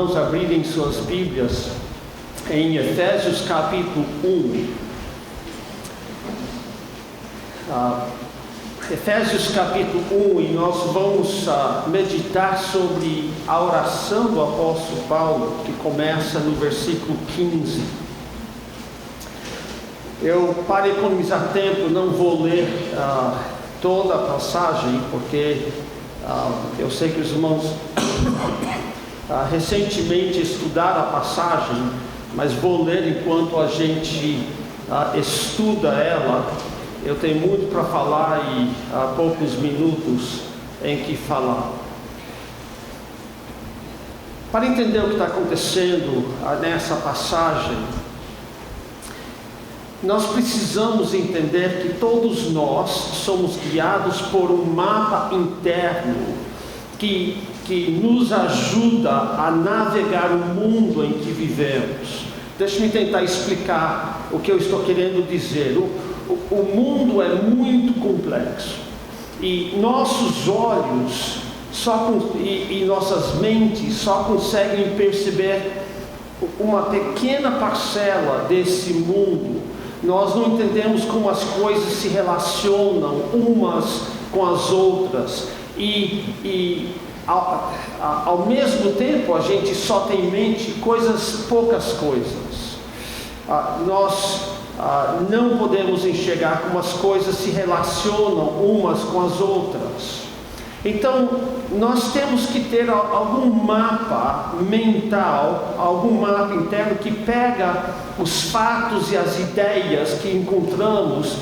irmãos abrirem suas Bíblias em Efésios capítulo 1. Efésios capítulo 1, e nós vamos meditar sobre a oração do apóstolo Paulo, que começa no versículo 15. Eu, para economizar tempo, não vou ler toda a passagem, porque eu sei que os irmãos recentemente estudaram a passagem, mas vou ler enquanto a gente estuda ela. Eu tenho muito para falar e há poucos minutos em que falar. Para entender o que está acontecendo nessa passagem, nós precisamos entender que todos nós somos guiados por um mapa interno que nos ajuda a navegar o mundo em que vivemos. Deixe-me tentar explicar o que eu estou querendo dizer. O mundo é muito complexo e nossos olhos e nossas mentes só conseguem perceber uma pequena parcela desse mundo. Nós não entendemos como as coisas se relacionam umas com as outras e ao mesmo tempo a gente só tem em mente poucas coisas. Nós não podemos enxergar como as coisas se relacionam umas com as outras. Então, nós temos que ter algum mapa mental, algum mapa interno que pega os fatos e as ideias que encontramos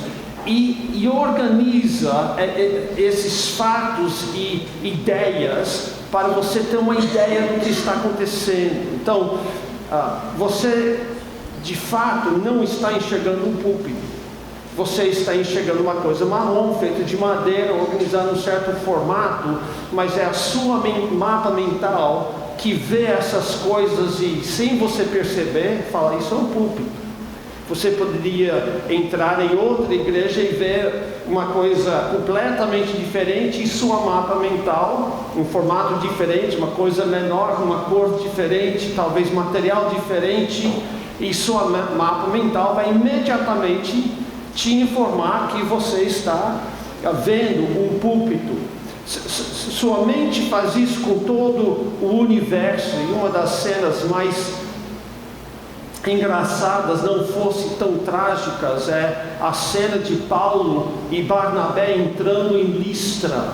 e organiza esses fatos e ideias para você ter uma ideia do que está acontecendo. Então, você de fato não está enxergando um púlpito. Você está enxergando uma coisa marrom, feita de madeira, organizada em um certo formato, mas é a sua mapa mental que vê essas coisas e, sem você perceber, fala, isso é um púlpito. Você poderia entrar em outra igreja e ver uma coisa completamente diferente, e sua mapa mental, um formato diferente, uma coisa menor, uma cor diferente, talvez material diferente, e sua mapa mental vai imediatamente te informar que você está vendo um púlpito. Sua mente faz isso com todo o universo, e uma das cenas mais engraçadas, não fosse tão trágicas, é a cena de Paulo e Barnabé entrando em Listra,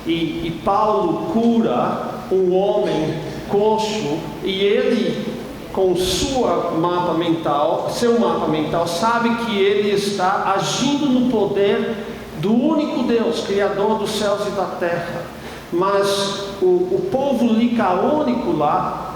e Paulo cura um homem coxo, e ele, com seu mapa mental, sabe que ele está agindo no poder do único Deus, Criador dos céus e da terra. Mas o povo licaônico lá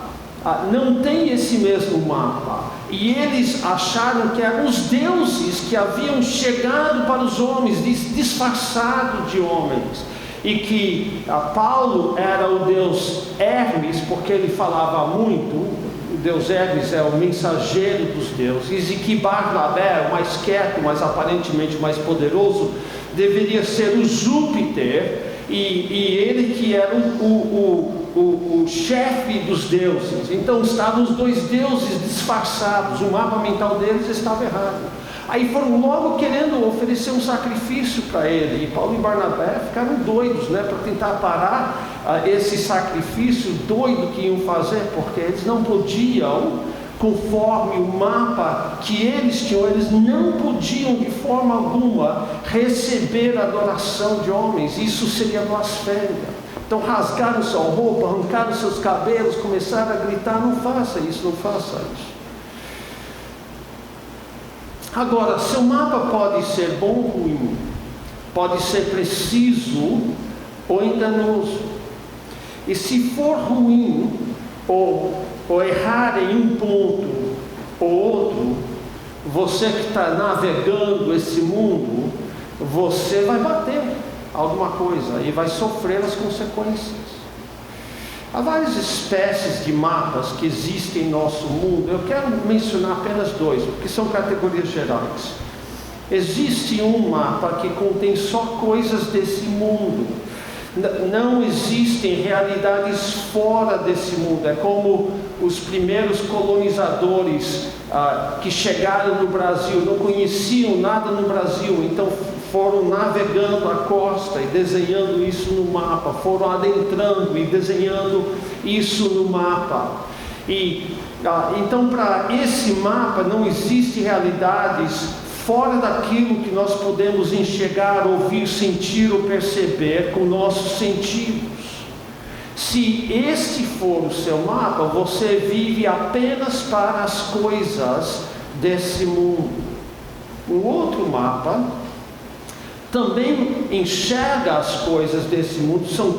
não tem esse mesmo mapa, e eles acharam que eram os deuses que haviam chegado para os homens, disfarçado de homens, e que Paulo era o deus Hermes, porque ele falava muito. O deus Hermes é o mensageiro dos deuses, e que Barnabé, o mais quieto, mas aparentemente o mais poderoso, deveria ser o Júpiter, e ele que era o chefe dos deuses. Então estavam os dois deuses disfarçados, o mapa mental deles estava errado. Aí foram logo querendo oferecer um sacrifício para ele, e Paulo e Barnabé ficaram doidos, para tentar parar esse sacrifício doido que iam fazer, porque eles não podiam, conforme o mapa que eles tinham, eles não podiam de forma alguma receber a adoração de homens. Isso seria blasfêmia. Então rasgaram sua roupa, arrancaram seus cabelos, começaram a gritar: não faça isso, não faça isso. Agora, seu mapa pode ser bom ou ruim, pode ser preciso ou enganoso. E se for ruim, ou errar em um ponto ou outro, você que está navegando esse mundo, você vai bater alguma coisa e vai sofrer as consequências. Há várias espécies de mapas que existem em nosso mundo. Eu quero mencionar apenas dois, porque são categorias gerais. Existe um mapa que contém só coisas desse mundo. Não existem realidades fora desse mundo. É como os primeiros colonizadores que chegaram no Brasil, não conheciam nada no Brasil, então foram navegando a costa e desenhando isso no mapa, foram adentrando e desenhando isso no mapa. Então, para esse mapa não existem realidades fora daquilo que nós podemos enxergar, ouvir, sentir ou perceber com nossos sentidos. Se este for o seu mapa, você vive apenas para as coisas desse mundo. Um outro mapa também enxerga as coisas desse mundo, são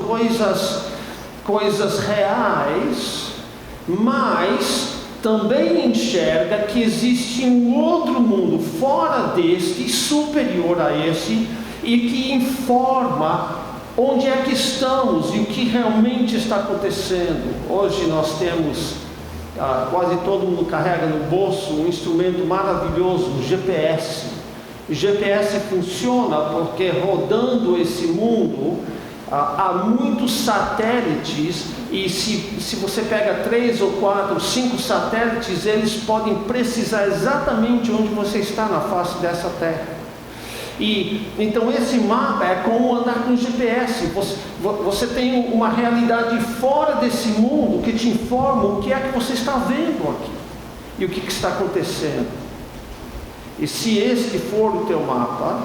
coisas reais, mas também enxerga que existe um outro mundo fora deste, superior a esse, e que informa onde é que estamos e o que realmente está acontecendo. Hoje nós temos, quase todo mundo carrega no bolso um instrumento maravilhoso, o GPS. O GPS funciona porque rodando esse mundo, há muitos satélites, e se você pega 3 ou 4 ou 5 satélites, eles podem precisar exatamente onde você está na face dessa terra. E então esse mapa é como andar com GPS. Você tem uma realidade fora desse mundo que te informa o que é que você está vendo aqui e o que está acontecendo. E se este for o teu mapa,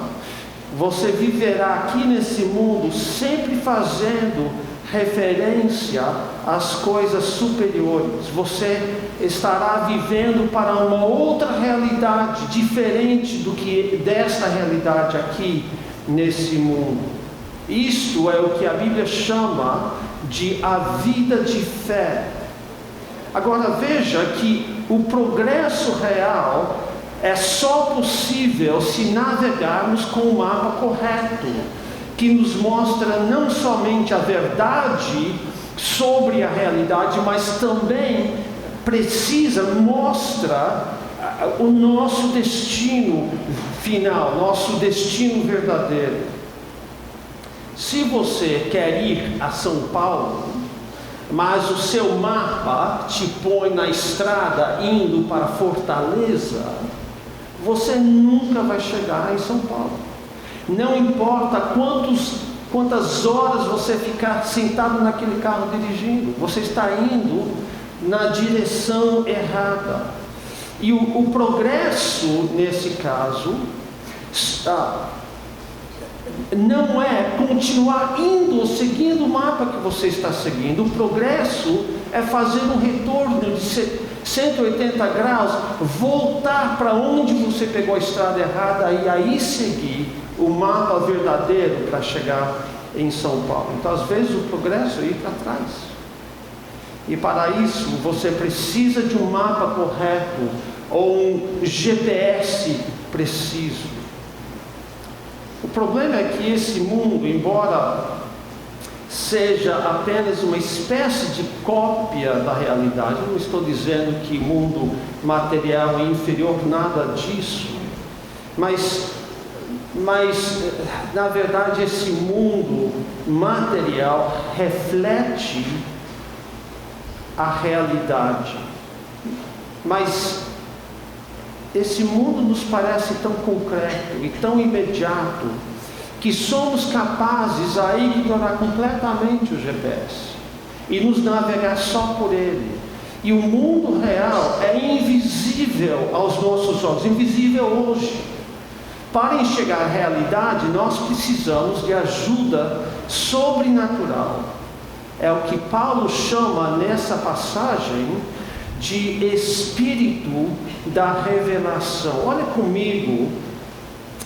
você viverá aqui nesse mundo sempre fazendo referência às coisas superiores. Você estará vivendo para uma outra realidade, diferente do que desta realidade aqui nesse mundo. Isto é o que a Bíblia chama de a vida de fé. Agora veja que o progresso real é só possível se navegarmos com o mapa correto, que nos mostra não somente a verdade sobre a realidade, mas também mostra o nosso destino final, nosso destino verdadeiro. Se você quer ir a São Paulo, mas o seu mapa te põe na estrada indo para Fortaleza, você nunca vai chegar em São Paulo. Não importa quantas horas você ficar sentado naquele carro dirigindo, você está indo na direção errada. E o progresso, nesse caso, não é continuar indo ou seguindo o mapa que você está seguindo. O progresso é fazer um retorno de 180 graus, voltar para onde você pegou a estrada errada e aí seguir o mapa verdadeiro para chegar em São Paulo. Então, às vezes, o progresso é ir para trás. E para isso, você precisa de um mapa correto ou um GPS preciso. O problema é que esse mundo, embora seja apenas uma espécie de cópia da realidade, eu não estou dizendo que o mundo material é inferior, nada disso, mas na verdade esse mundo material reflete a realidade, mas esse mundo nos parece tão concreto e tão imediato que somos capazes a ignorar completamente o GPS e nos navegar só por ele. E o mundo real é invisível aos nossos olhos, invisível hoje. Para enxergar a realidade, nós precisamos de ajuda sobrenatural. É o que Paulo chama nessa passagem de espírito da revelação. Olha comigo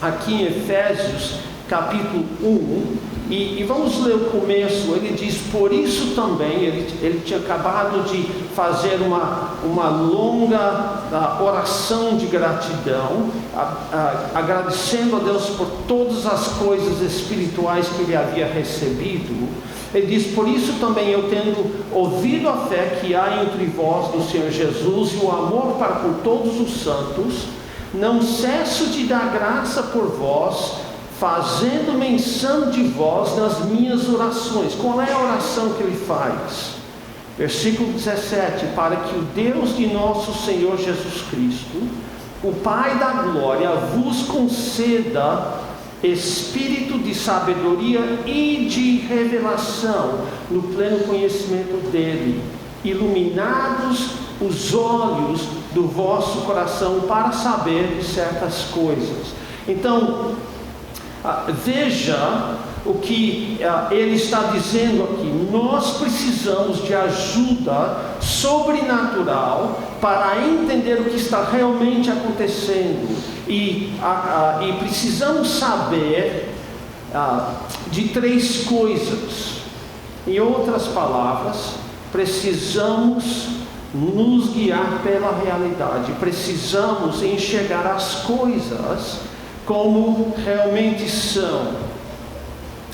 aqui em Efésios capítulo 1, e vamos ler o começo. Ele diz: por isso também, ele tinha acabado de fazer uma longa oração de gratidão, agradecendo a Deus por todas as coisas espirituais que ele havia recebido. Ele diz: por isso também eu, tendo ouvido a fé que há entre vós no Senhor Jesus e o amor para com todos os santos, não cesso de dar graça por vós, fazendo menção de vós nas minhas orações. Qual é a oração que ele faz? Versículo 17: para que o Deus de nosso Senhor Jesus Cristo, o Pai da glória, vos conceda espírito de sabedoria e de revelação no pleno conhecimento dele, iluminados os olhos do vosso coração para saber de certas coisas. Então, veja o que ele está dizendo aqui. Nós precisamos de ajuda sobrenatural para entender o que está realmente acontecendo, e precisamos saber de três coisas. Em outras palavras, precisamos nos guiar pela realidade, precisamos enxergar as coisas como realmente são,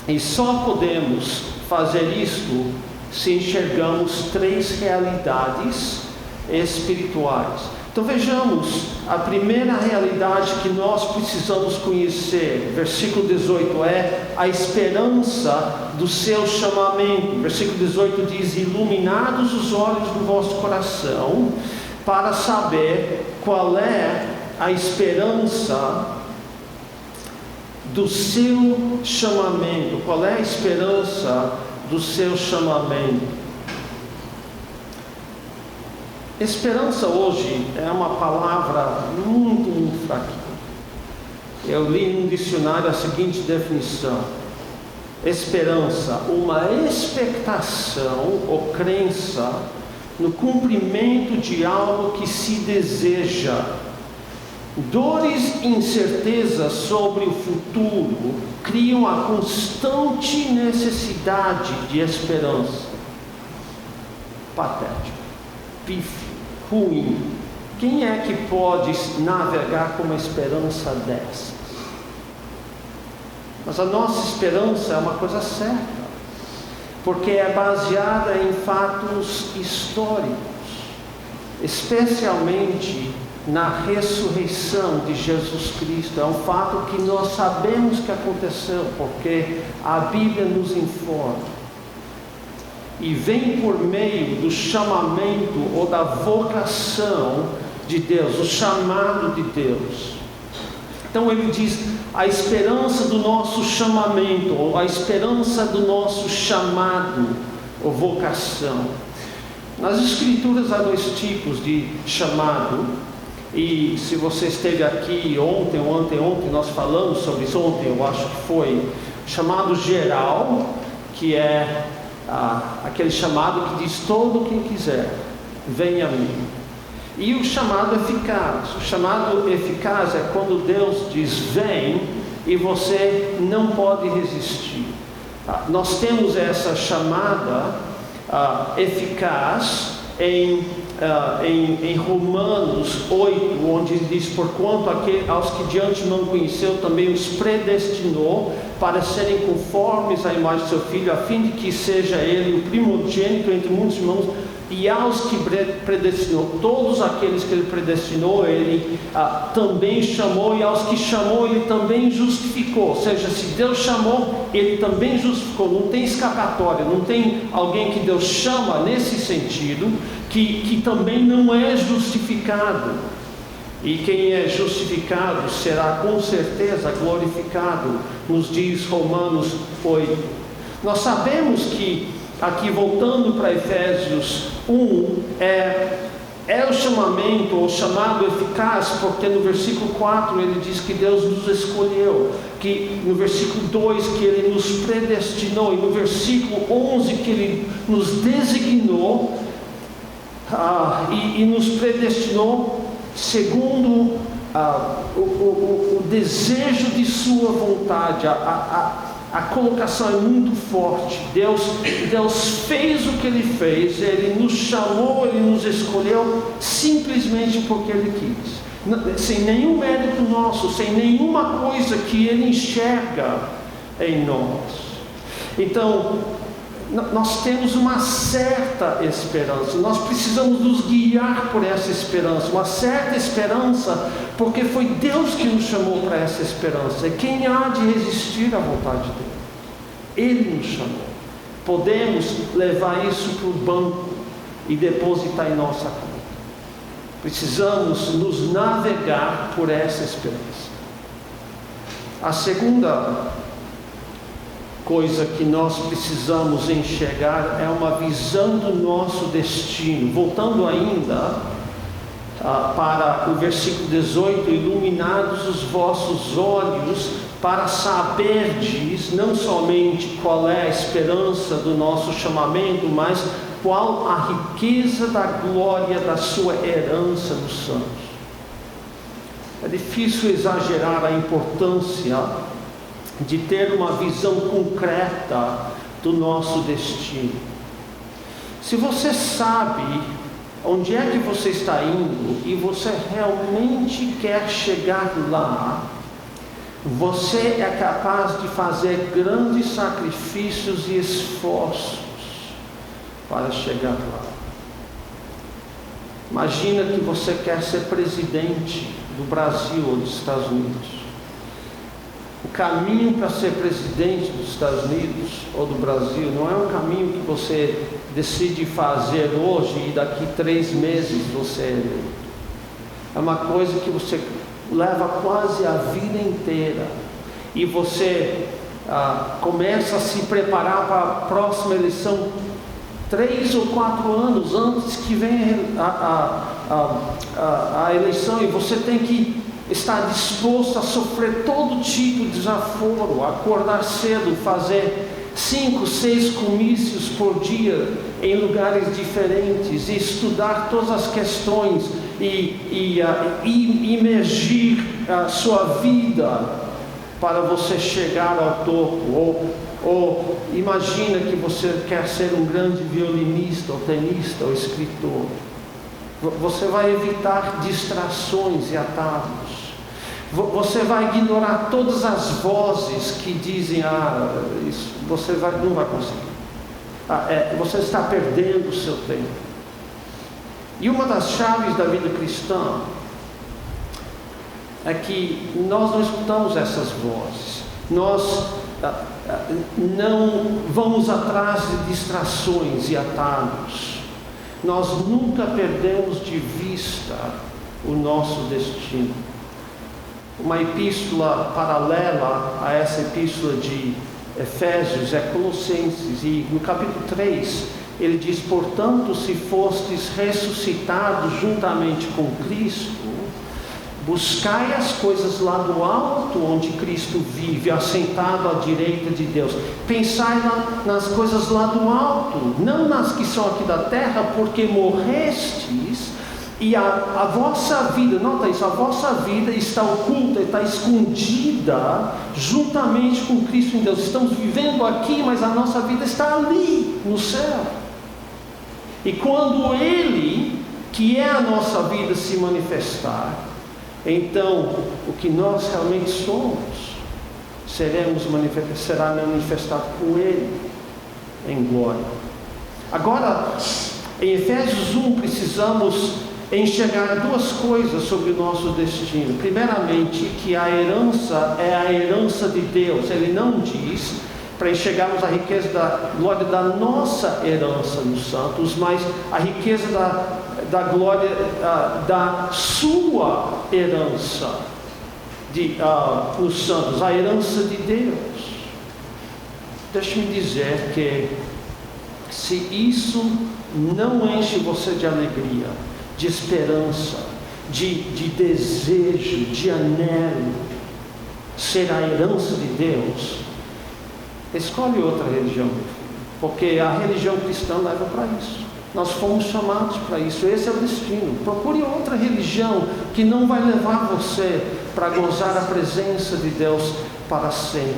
e só podemos fazer isto se enxergamos três realidades espirituais. Então vejamos a primeira realidade que nós precisamos conhecer. Versículo 18 é a esperança do seu chamamento. Versículo 18 diz: iluminados os olhos do vosso coração para saber qual é a esperança do seu chamamento. Qual é a esperança do seu chamamento? Esperança hoje é uma palavra muito fraquinha. Eu li no dicionário a seguinte definição: esperança, uma expectação ou crença no cumprimento de algo que se deseja. Dores e incertezas sobre o futuro criam a constante necessidade de esperança. Patético, pífio, ruim. Quem é que pode navegar com uma esperança dessas? Mas a nossa esperança é uma coisa certa, porque é baseada em fatos históricos, especialmente na ressurreição de Jesus Cristo. É um fato que nós sabemos que aconteceu, porque a Bíblia nos informa. E vem por meio do chamamento ou da vocação de Deus, o chamado de Deus. Então ele diz: a esperança do nosso chamamento, ou a esperança do nosso chamado ou vocação. Nas Escrituras há dois tipos de chamado. E se você esteve aqui ontem ou anteontem, nós falamos sobre isso. Ontem eu acho que foi chamado geral, que é aquele chamado que diz: todo quem quiser, venha a mim. E o chamado eficaz. O chamado eficaz é quando Deus diz vem e você não pode resistir. Nós temos essa chamada eficaz em Romanos 8, onde ele diz: porquanto aos que de antemão conheceu, também os predestinou para serem conformes à imagem de seu Filho, a fim de que seja ele o primogênito entre muitos irmãos. E aos que predestinou, todos aqueles que ele predestinou, ele também chamou, e aos que chamou, ele também justificou. Ou seja, se Deus chamou, ele também justificou. Não tem escapatória, não tem alguém que Deus chama nesse sentido que também não é justificado. E quem é justificado será com certeza glorificado, nos diz Romanos 8. Nós sabemos que, aqui voltando para Efésios 1, é o chamamento, ou chamado eficaz, porque no versículo 4 ele diz que Deus nos escolheu, que no versículo 2 que ele nos predestinou, e no versículo 11 que ele nos designou e nos predestinou segundo o desejo de sua vontade. A colocação é muito forte. Deus fez o que ele fez, ele nos chamou, ele nos escolheu simplesmente porque ele quis, sem nenhum mérito nosso, sem nenhuma coisa que ele enxerga em nós. Então nós temos uma certa esperança. Nós precisamos nos guiar por essa esperança, uma certa esperança, porque foi Deus que nos chamou para essa esperança. E quem há de resistir à vontade dele? Ele nos chamou. Podemos levar isso para o banco e depositar em nossa conta. Precisamos nos navegar por essa esperança. A segunda coisa que nós precisamos enxergar é uma visão do nosso destino. Voltando ainda para o versículo 18: iluminados os vossos olhos, para saberdes não somente qual é a esperança do nosso chamamento, mas qual a riqueza da glória da sua herança nos santos. É difícil exagerar a importância de ter uma visão concreta do nosso destino. Se você sabe onde é que você está indo e você realmente quer chegar lá, você é capaz de fazer grandes sacrifícios e esforços para chegar lá. Imagina que você quer ser presidente do Brasil ou dos Estados Unidos. O caminho para ser presidente dos Estados Unidos ou do Brasil não é um caminho que você decide fazer hoje e daqui 3 meses você é eleito. É uma coisa que você leva quase a vida inteira, e você começa a se preparar para a próxima eleição 3 ou 4 anos antes que venha a eleição, e você tem que estar disposto a sofrer todo tipo de desaforo, acordar cedo, fazer 5, 6 comícios por dia em lugares diferentes, e estudar todas as questões e imergir a sua vida para você chegar ao topo. Ou imagina que você quer ser um grande violinista, ou tenista, ou escritor. Você vai evitar distrações e atalhos. Você vai ignorar todas as vozes que dizem: isso você não vai conseguir. Você está perdendo o seu tempo. E uma das chaves da vida cristã é que nós não escutamos essas vozes. Nós não vamos atrás de distrações e atalhos. Nós nunca perdemos de vista o nosso destino. Uma epístola paralela a essa epístola de Efésios é Colossenses, e no capítulo 3 ele diz: portanto, se fostes ressuscitados juntamente com Cristo, buscai as coisas lá do alto, onde Cristo vive, assentado à direita de Deus. Pensai nas coisas lá do alto, não nas que são aqui da terra, porque morrestes, e a vossa vida, nota isso, a vossa vida está oculta, está escondida juntamente com Cristo em Deus. Estamos vivendo aqui, mas a nossa vida está ali, no céu. E quando Ele, que é a nossa vida, se manifestar, então o que nós realmente somos será manifestado com Ele em glória. Agora, em Efésios 1, precisamos enxergar 2 coisas sobre o nosso destino. Primeiramente, que a herança é a herança de Deus. Ele não diz para enxergarmos a riqueza da glória da nossa herança nos santos, mas a riqueza da glória da sua herança nos santos, a herança de Deus. Deixe-me dizer que se isso não enche você de alegria, de esperança, de desejo, de anelo, ser a herança de Deus, escolhe outra religião, porque a religião cristã leva para isso. Nós fomos chamados para isso, esse é o destino. Procure outra religião que não vai levar você para gozar a presença de Deus para sempre,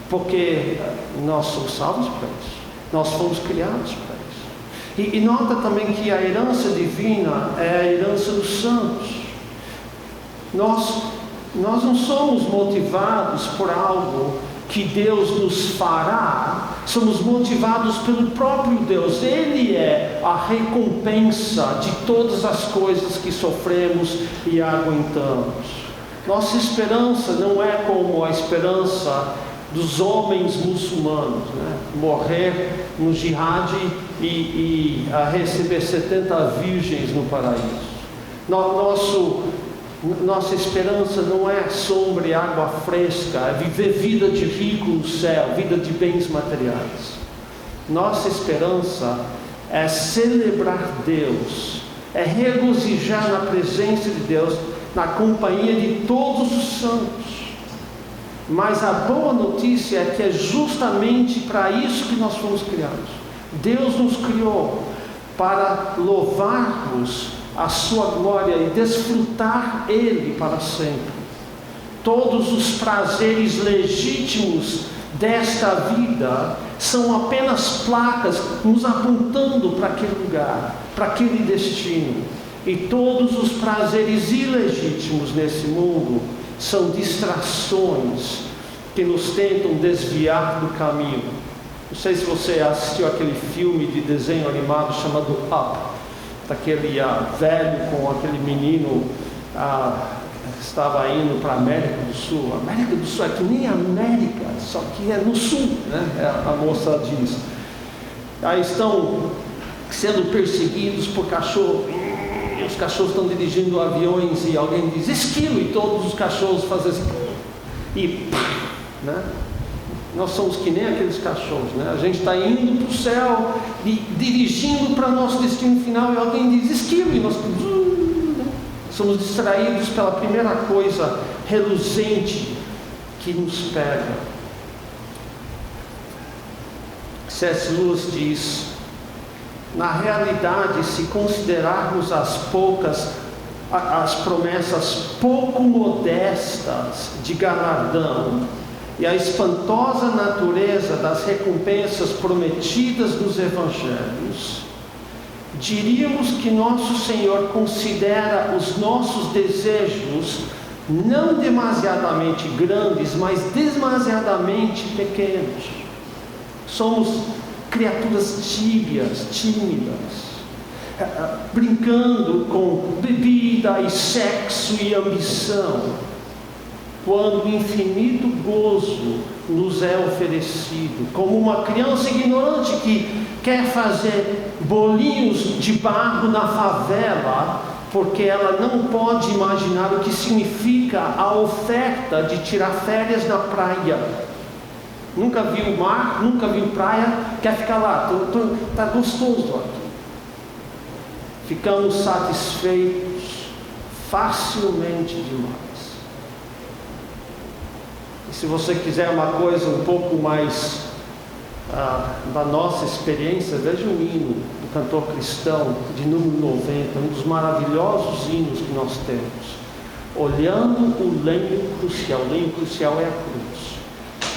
porque nós somos salvos para isso, nós fomos criados para isso. E nota também que a herança divina é a herança dos santos. Nós não somos motivados por algo que Deus nos fará, somos motivados pelo próprio Deus. Ele é a recompensa de todas as coisas que sofremos e aguentamos. Nossa esperança não é como a esperança dos homens muçulmanos, né? Morrer no jihad e receber 70 virgens no paraíso. Nossa esperança não é sombra e água fresca, é viver vida de rico no céu, vida de bens materiais. Nossa esperança é celebrar Deus, é regozijar na presença de Deus, na companhia de todos os santos. Mas a boa notícia é que é justamente para isso que nós fomos criados. Deus nos criou para louvarmos a sua glória e desfrutar Ele para sempre. Todos os prazeres legítimos desta vida são apenas placas nos apontando para aquele lugar, para aquele destino. E todos os prazeres ilegítimos nesse mundo são distrações que nos tentam desviar do caminho. Não sei se você assistiu aquele filme de desenho animado chamado Up, daquele velho com aquele menino que estava indo para a América do Sul. A América do Sul é que nem a América, só que é no Sul, né? A moça diz. Aí estão sendo perseguidos por cachorro. E os cachorros estão dirigindo aviões e alguém diz esquilo, e todos os cachorros fazem assim e né? Nós somos que nem aqueles cachorros, né? A gente está indo para o céu e dirigindo para nosso destino final e alguém diz esquilo e nós somos distraídos pela primeira coisa reluzente que nos pega. C.S. Lewis diz: na realidade, se considerarmos as promessas pouco modestas de galardão e a espantosa natureza das recompensas prometidas nos evangelhos, diríamos que nosso Senhor considera os nossos desejos não demasiadamente grandes, mas demasiadamente pequenos. Somos criaturas tímidas, brincando com bebida e sexo e ambição, quando o infinito gozo nos é oferecido, como uma criança ignorante que quer fazer bolinhos de barro na favela, porque ela não pode imaginar o que significa a oferta de tirar férias na praia. Nunca viu mar, nunca viu praia, quer ficar lá, está gostoso aqui. Ficamos satisfeitos facilmente demais. E se você quiser uma coisa um pouco mais da nossa experiência, veja um hino do cantor cristão de número 90, um dos maravilhosos hinos que nós temos. Olhando o lenho crucial é a cruz,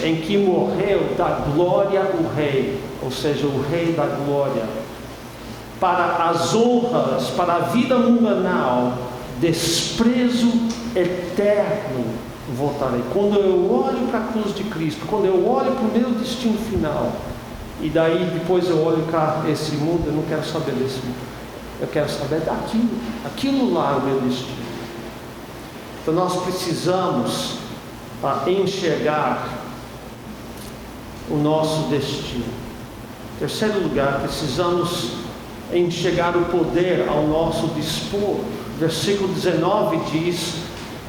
em que morreu da glória o Rei, ou seja, o Rei da glória. Para as honras, para a vida mundanal, desprezo eterno voltarei. Quando eu olho para a cruz de Cristo, quando eu olho para o meu destino final, e daí depois eu olho para esse mundo, eu não quero saber desse mundo, eu quero saber daquilo, aquilo lá é o meu destino. Então nós precisamos enxergar o nosso destino. Em terceiro lugar, precisamos enxergar o poder ao nosso dispor. Versículo 19 diz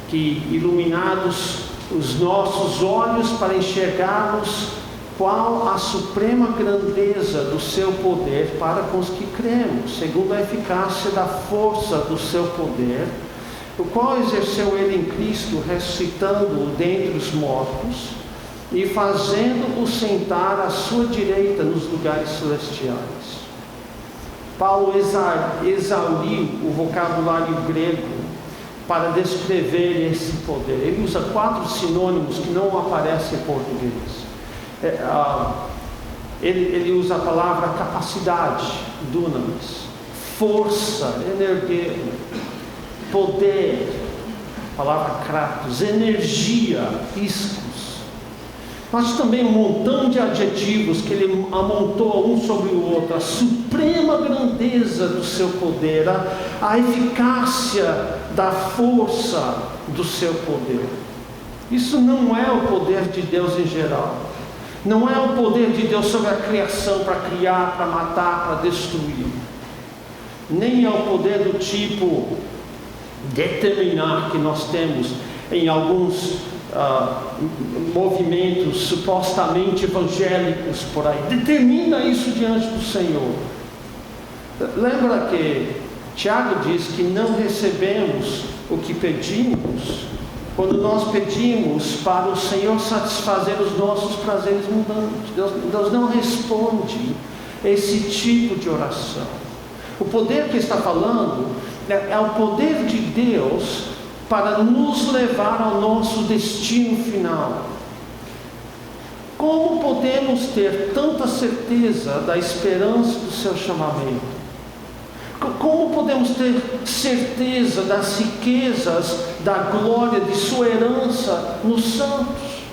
que iluminados os nossos olhos para enxergarmos qual a suprema grandeza do seu poder para com os que cremos, segundo a eficácia da força do seu poder, o qual exerceu ele em Cristo, ressuscitando-o dentre os mortos e fazendo-o sentar à sua direita nos lugares celestiais. Paulo exauriu o vocabulário grego para descrever esse poder. Ele usa 4 sinônimos que não aparecem em português. Ele usa a palavra capacidade, dunamis, força, energia, poder, a palavra kratos, energia, iscos. mas também um montão de adjetivos que ele amontou um sobre o outro, a suprema grandeza do seu poder, a eficácia da força do seu poder. Isso não é o poder de Deus em geral. Não é o poder de Deus sobre a criação, para criar, para matar, para destruir. Nem é o poder do tipo determinar que nós temos em alguns movimentos supostamente evangélicos por aí. Determina isso diante do Senhor. Lembra que Tiago diz que não recebemos o que pedimos quando nós pedimos para o Senhor satisfazer os nossos prazeres mundanos. Deus não responde esse tipo de oração. O poder que está falando é o poder de Deus para nos levar ao nosso destino final. Como podemos ter tanta certeza da esperança do seu chamamento? Como podemos ter certeza das riquezas da glória de sua herança nos santos?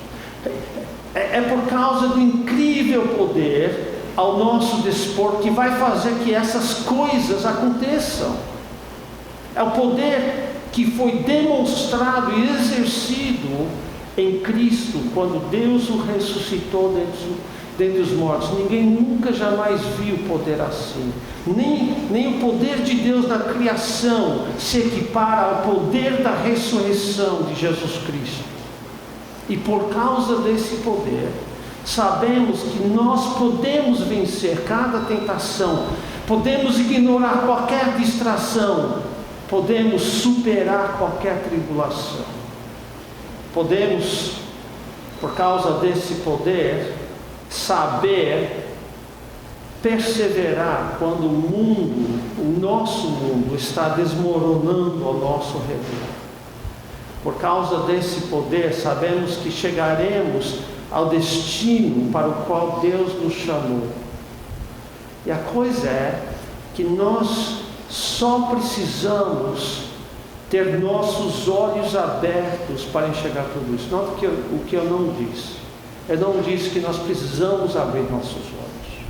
É por causa do incrível poder ao nosso dispor que vai fazer que essas coisas aconteçam. É o poder que foi demonstrado e exercido em Cristo quando Deus o ressuscitou dentre os mortos. Ninguém nunca jamais viu poder assim. Nem o poder de Deus na criação se equipara ao poder da ressurreição de Jesus Cristo. E por causa desse poder, sabemos que nós podemos vencer cada tentação, podemos ignorar qualquer distração, podemos superar qualquer tribulação. Podemos, por causa desse poder, saber perseverar quando o nosso mundo está desmoronando ao nosso redor. Por causa desse poder, sabemos que chegaremos ao destino para o qual Deus nos chamou. E a coisa é que nós só precisamos ter nossos olhos abertos para enxergar tudo isso. Nota o que eu não disse. Eu não disse que nós precisamos abrir nossos olhos.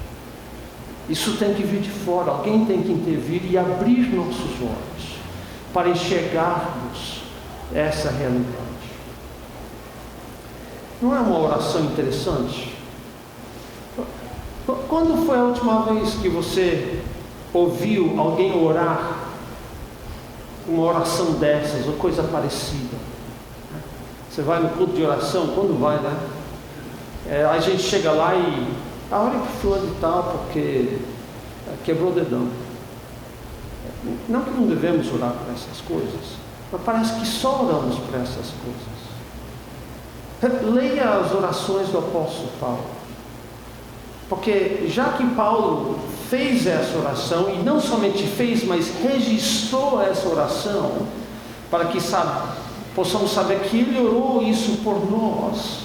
Isso tem que vir de fora. Alguém tem que intervir e abrir nossos olhos para enxergarmos essa realidade. Não é uma oração interessante? Quando foi a última vez que você ouviu alguém orar uma oração dessas ou coisa parecida? Você vai no culto de oração, quando vai, né? A gente chega lá e ora que fulano de tal porque quebrou o dedão. Não que não devemos orar por essas coisas, mas parece que só oramos por essas coisas. Leia as orações do apóstolo Paulo, porque já que Paulo fez essa oração, e não somente fez, mas registrou essa oração, para que possamos saber que ele orou isso por nós,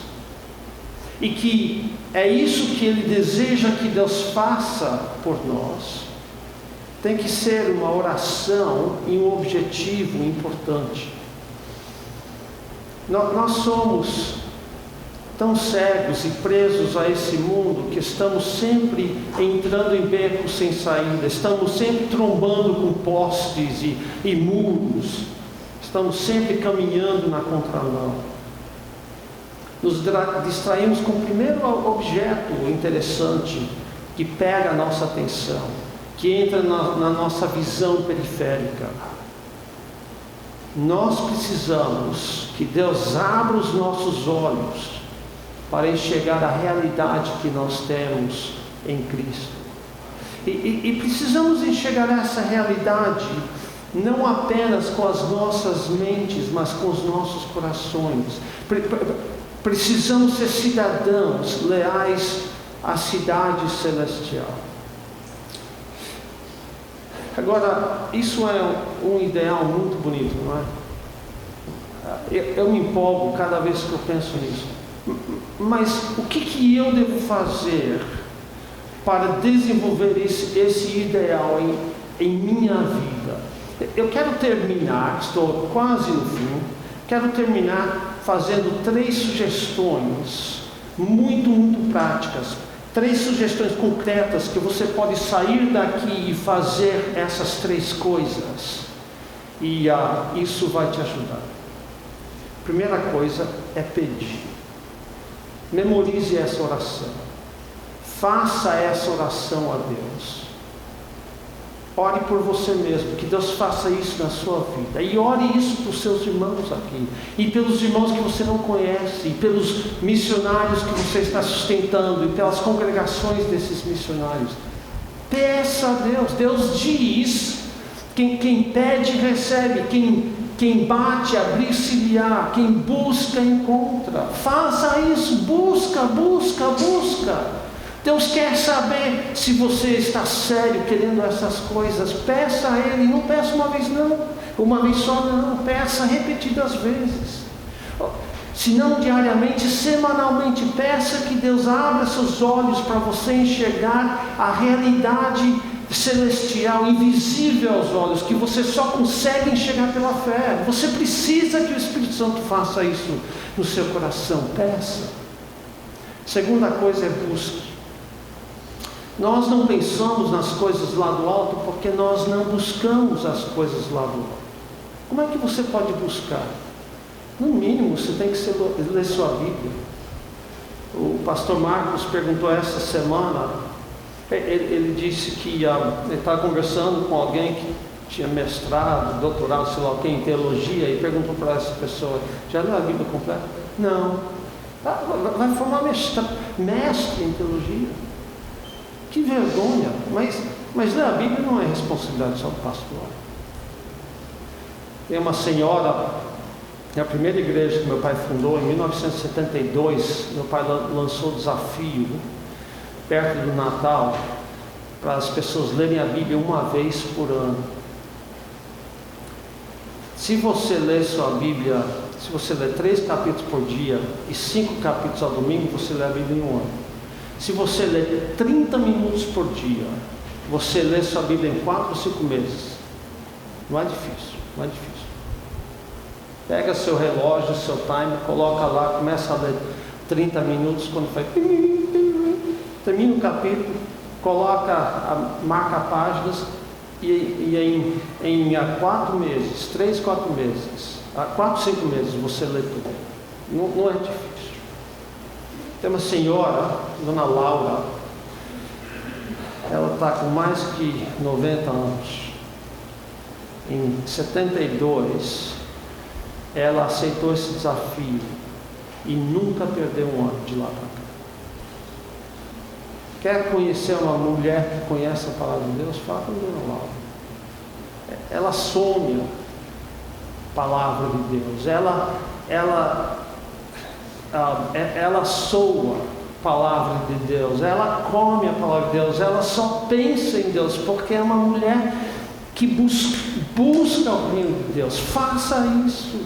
e que é isso que ele deseja que Deus faça por nós. Tem que ser uma oração e um objetivo importante. Nós somos tão cegos e presos a esse mundo que estamos sempre entrando em becos sem saída, estamos sempre trombando com postes e muros, estamos sempre caminhando na contramão. Nos distraímos com o primeiro objeto interessante que pega a nossa atenção, que entra na nossa visão periférica. Nós precisamos que Deus abra os nossos olhos para enxergar a realidade que nós temos em Cristo. E precisamos enxergar essa realidade não apenas com as nossas mentes, mas com os nossos corações. Precisamos ser cidadãos leais à cidade celestial. Agora, isso é um ideal muito bonito, não é? Eu me empolgo cada vez que eu penso nisso. Mas o que eu devo fazer para desenvolver esse ideal em minha vida? Eu quero terminar, estou quase no fim, quero terminar fazendo 3 sugestões muito, muito práticas. 3 sugestões concretas que você pode sair daqui e fazer essas 3 coisas. E isso vai te ajudar. Primeira coisa é pedir. Memorize essa oração. Faça essa oração a Deus. Ore por você mesmo, que Deus faça isso na sua vida. E ore isso para os seus irmãos aqui. E pelos irmãos que você não conhece. E pelos missionários que você está sustentando. E pelas congregações desses missionários. Peça a Deus. Deus diz: quem pede, recebe. Quem bate, abrir-se-lhe-á. Quem busca, encontra. Faça isso. Busca. Deus quer saber se você está sério querendo essas coisas. Peça a Ele. Não peça uma vez não. Uma vez só não. Peça repetidas vezes. Se não diariamente, semanalmente. Peça que Deus abra seus olhos para você enxergar a realidade celestial, invisível aos olhos, que você só consegue enxergar pela fé. Você precisa que o Espírito Santo faça isso no seu coração. Peça. Segunda coisa é busque. Nós não pensamos nas coisas lá do alto porque nós não buscamos as coisas lá do alto. Como é que você pode buscar? No mínimo, você tem que ler sua Bíblia. O pastor Marcos perguntou essa semana, ele disse que ele estava conversando com alguém que tinha mestrado, doutorado, sei lá o que, em teologia, e perguntou para essa pessoa: já leu a Bíblia completa? Não. Vai formar mestre em teologia. Que vergonha, mas ler a Bíblia não é responsabilidade só do pastor. Tem uma senhora, na primeira igreja que meu pai fundou, em 1972, meu pai lançou o desafio, perto do Natal, para as pessoas lerem a Bíblia uma vez por ano. Se você ler sua Bíblia, se você ler 3 capítulos por dia e 5 capítulos ao domingo, você lê a Bíblia em um ano. Se você ler 30 minutos por dia, você lê sua Bíblia em 4 ou 5 meses. Não é difícil. Pega seu relógio, seu timer, coloca lá, começa a ler 30 minutos, quando faz... termina o capítulo, marca páginas, e em 4 meses, 3, 4 meses, 4, 5 meses, você lê tudo. Não é difícil. Tem uma senhora, Dona Laura, ela está com mais que 90 anos. Em 72, ela aceitou esse desafio e nunca perdeu um ano de lá para cá. Quer conhecer uma mulher que conhece a palavra de Deus? Fala com a Dona Laura. Ela some a palavra de Deus. Ela soa a palavra de Deus, ela come a palavra de Deus, ela só pensa em Deus, porque é uma mulher que busca o reino de Deus. Faça isso.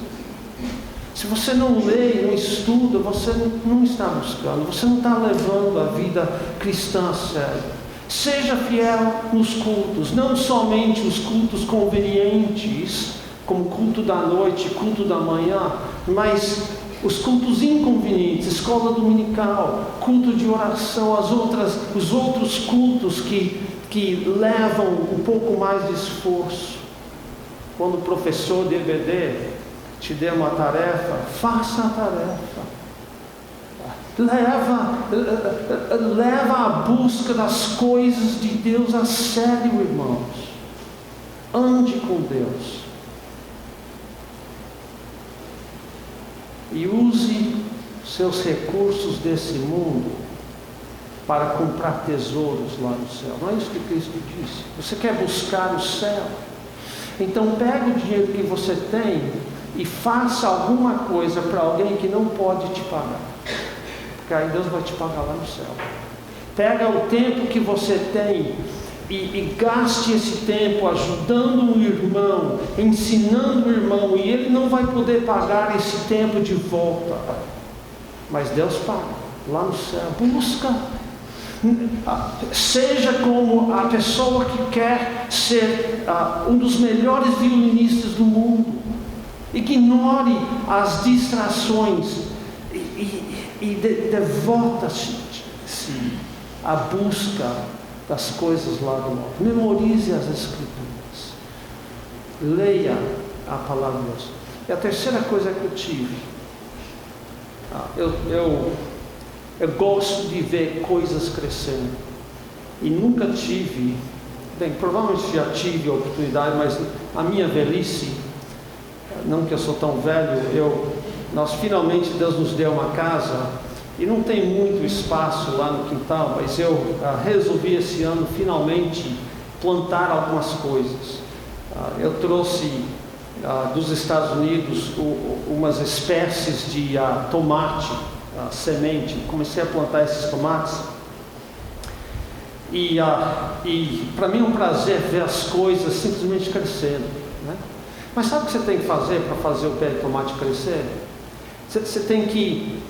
Se você não lê, não estuda, você não está buscando, você não está levando a vida cristã a sério. Seja fiel nos cultos, não somente os cultos convenientes, como culto da noite, culto da manhã, mas os cultos inconvenientes, escola dominical, culto de oração, os outros cultos que levam um pouco mais de esforço. Quando o professor de EBD te der uma tarefa, faça a tarefa. Leva a busca das coisas de Deus a sério, irmãos. Ande com Deus. E use seus recursos desse mundo para comprar tesouros lá no céu. Não é isso que Cristo disse? Você quer buscar o céu? Então pega o dinheiro que você tem e faça alguma coisa para alguém que não pode te pagar. Porque aí Deus vai te pagar lá no céu. Pega o tempo que você tem e gaste esse tempo ajudando um irmão, ensinando o irmão, e ele não vai poder pagar esse tempo de volta, mas Deus paga lá no céu. Busca, seja como a pessoa que quer ser um dos melhores violinistas do mundo. Ignore as distrações e devota-se à busca das coisas lá do alto. Memorize as Escrituras. Leia a palavra de Deus. E a terceira coisa que eu tive, eu gosto de ver coisas crescendo. E nunca tive, provavelmente já tive a oportunidade, mas a minha velhice, não que eu sou tão velho, nós finalmente, Deus nos deu uma casa, e não tem muito espaço lá no quintal, mas eu resolvi esse ano finalmente plantar algumas coisas. Eu trouxe dos Estados Unidos umas espécies de tomate, semente. Comecei a plantar esses tomates e para mim é um prazer ver as coisas simplesmente crescendo, né? Mas sabe o que você tem que fazer para fazer o pé de tomate crescer? Você tem que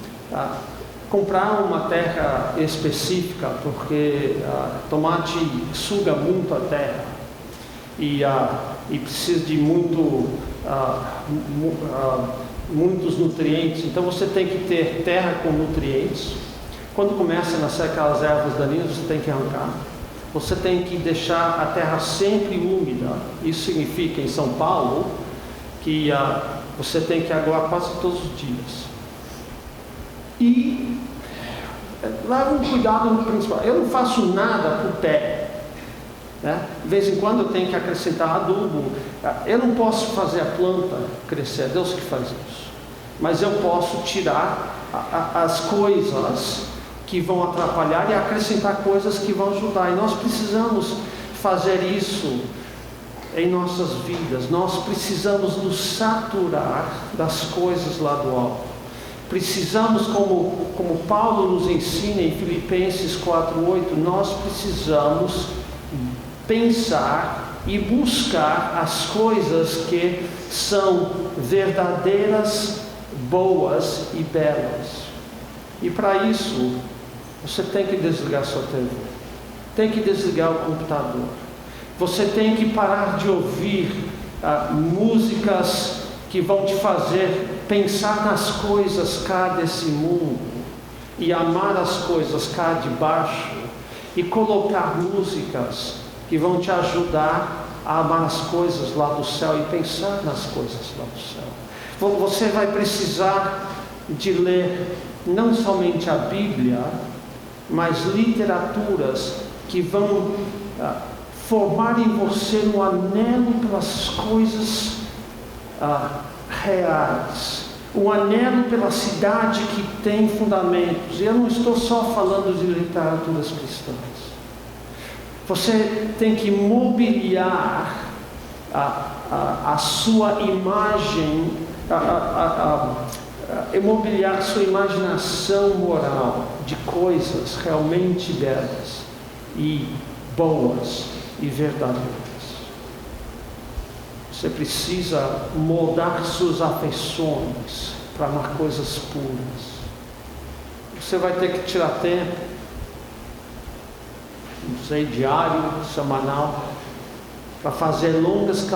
comprar uma terra específica, porque tomate suga muito a terra e precisa de muitos nutrientes. Então você tem que ter terra com nutrientes. Quando começa a nascer aquelas ervas daninhas, você tem que arrancar. Você tem que deixar a terra sempre úmida. Isso significa, em São Paulo, que você tem que aguar quase todos os dias. E leva um cuidado no principal. Eu não faço nada por pé, né? De vez em quando eu tenho que acrescentar adubo. Eu não posso fazer a planta crescer, é Deus que faz isso. Mas eu posso tirar as coisas que vão atrapalhar e acrescentar coisas que vão ajudar. E nós precisamos fazer isso em nossas vidas. Nós precisamos nos saturar das coisas lá do alto. Precisamos, como Paulo nos ensina em Filipenses 4:8, nós precisamos pensar e buscar as coisas que são verdadeiras, boas e belas. E para isso, você tem que desligar sua TV, tem que desligar o computador, você tem que parar de ouvir músicas que vão te fazer pensar nas coisas cá desse mundo e amar as coisas cá de baixo, e colocar músicas que vão te ajudar a amar as coisas lá do céu e pensar nas coisas lá do céu. Você vai precisar de ler não somente a Bíblia, mas literaturas que vão formar em você um anelo pelas coisas reais, um anelo pela cidade que tem fundamentos. E eu não estou só falando de literaturas cristãs. Você tem que mobiliar a sua imagem, mobiliar sua imaginação moral de coisas realmente belas e boas e verdadeiras. Você precisa moldar suas afeições para amar coisas puras. Você vai ter que tirar tempo, não sei, diário, semanal, para fazer longas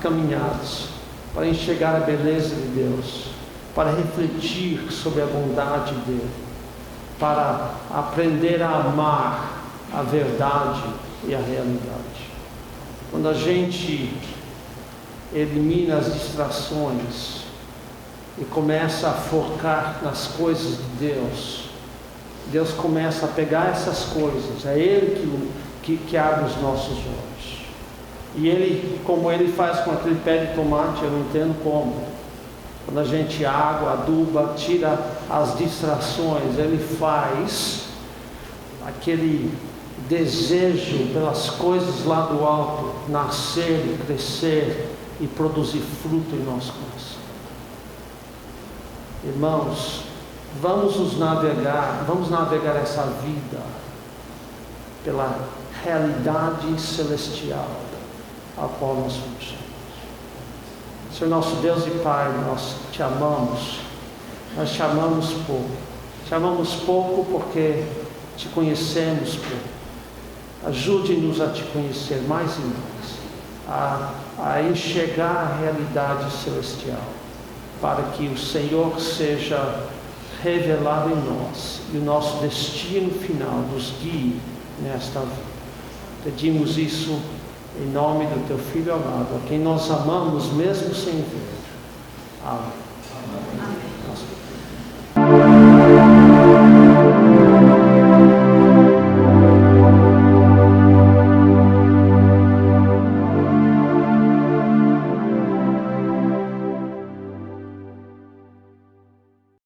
caminhadas, para enxergar a beleza de Deus, para refletir sobre a bondade dele, para aprender a amar a verdade e a realidade. Quando a gente elimina as distrações e começa a focar nas coisas de Deus, Deus começa a pegar essas coisas. É Ele que abre os nossos olhos. E Ele, como Ele faz com aquele pé de tomate, eu não entendo como. Quando a gente aduba, tira as distrações, Ele faz aquele desejo pelas coisas lá do alto nascer e crescer e produzir fruto em nosso coração. Irmãos, vamos navegar essa vida pela realidade celestial a qual nós somos. Senhor nosso Deus e Pai, nós te amamos. Nós te amamos pouco. Te amamos pouco porque te conhecemos pouco. Ajude-nos a te conhecer mais e mais, a enxergar a realidade celestial, para que o Senhor seja revelado em nós e o nosso destino final nos guie nesta vida. Pedimos isso em nome do Teu Filho amado, a quem nós amamos mesmo sem ver. Amém.